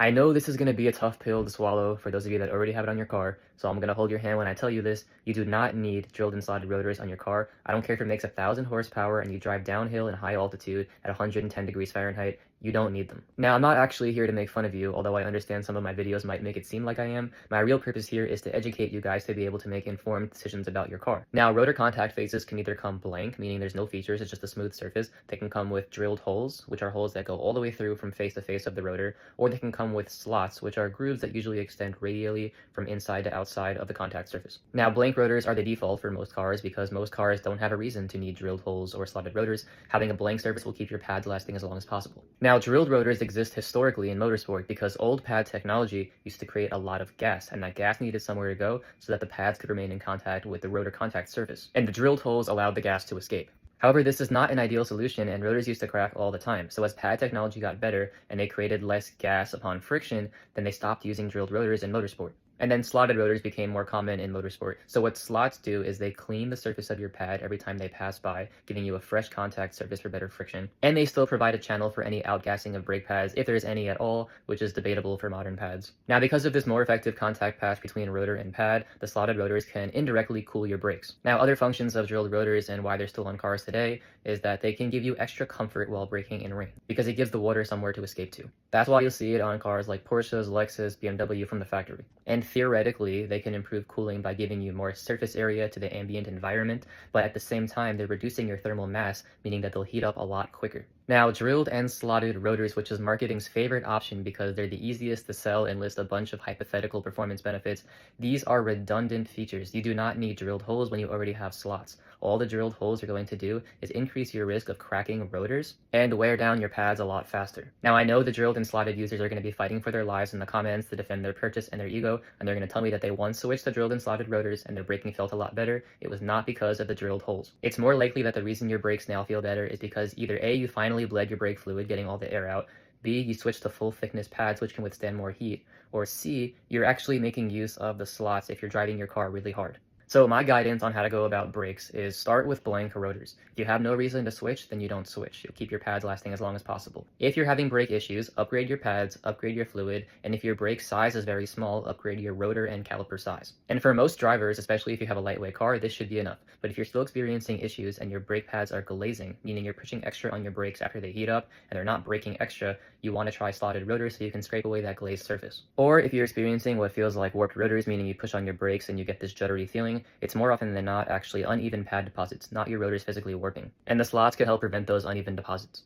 I know this is going to be a tough pill to swallow for those of you that already have it on your car, so I'm going to hold your hand when I tell you this. You do not need drilled and slotted rotors on your car. I don't care if it makes 1,000 horsepower and you drive downhill in high altitude at 110 degrees Fahrenheit. You don't need them. Now, I'm not actually here to make fun of you, although I understand some of my videos might make it seem like I am. My real purpose here is to educate you guys to be able to make informed decisions about your car. Now, rotor contact faces can either come blank, meaning there's no features, it's just a smooth surface. They can come with drilled holes, which are holes that go all the way through from face to face of the rotor, or they can come with slots, which are grooves that usually extend radially from inside to outside of the contact surface. Now, blank rotors are the default for most cars because most cars don't have a reason to need drilled holes or slotted rotors. Having a blank surface will keep your pads lasting as long as possible. Now, drilled rotors exist historically in motorsport because old pad technology used to create a lot of gas, and that gas needed somewhere to go so that the pads could remain in contact with the rotor contact surface, and the drilled holes allowed the gas to escape. However, this is not an ideal solution, and rotors used to crack all the time. So as pad technology got better and they created less gas upon friction, then they stopped using drilled rotors in motorsport. And then slotted rotors became more common in motorsport. So what slots do is they clean the surface of your pad every time they pass by, giving you a fresh contact surface for better friction. And they still provide a channel for any outgassing of brake pads, if there's any at all, which is debatable for modern pads. Now, because of this more effective contact patch between rotor and pad, the slotted rotors can indirectly cool your brakes. Now, other functions of drilled rotors and why they're still on cars today is that they can give you extra comfort while braking in rain, because it gives the water somewhere to escape to. That's why you'll see it on cars like Porsches, Lexus, BMW from the factory. And theoretically, they can improve cooling by giving you more surface area to the ambient environment, but at the same time, they're reducing your thermal mass, meaning that they'll heat up a lot quicker. Now, drilled and slotted rotors, which is marketing's favorite option because they're the easiest to sell and list a bunch of hypothetical performance benefits, these are redundant features. You do not need drilled holes when you already have slots. All the drilled holes are going to do is increase your risk of cracking rotors and wear down your pads a lot faster. Now, I know the drilled and slotted users are going to be fighting for their lives in the comments to defend their purchase and their ego, and they're going to tell me that they once switched to drilled and slotted rotors and their braking felt a lot better. It was not because of the drilled holes. It's more likely that the reason your brakes now feel better is because either A, you finally bled your brake fluid, getting all the air out, B, you switched to full thickness pads which can withstand more heat, or C, you're actually making use of the slots if you're driving your car really hard. So my guidance on how to go about brakes is start with blank rotors. If you have no reason to switch, then you don't switch. You'll keep your pads lasting as long as possible. If you're having brake issues, upgrade your pads, upgrade your fluid, and if your brake size is very small, upgrade your rotor and caliper size. And for most drivers, especially if you have a lightweight car, this should be enough. But if you're still experiencing issues and your brake pads are glazing, meaning you're pushing extra on your brakes after they heat up and they're not braking extra, you want to try slotted rotors so you can scrape away that glazed surface. Or if you're experiencing what feels like warped rotors, meaning you push on your brakes and you get this juddery feeling, it's more often than not actually uneven pad deposits, not your rotors physically warping. And the slots can help prevent those uneven deposits.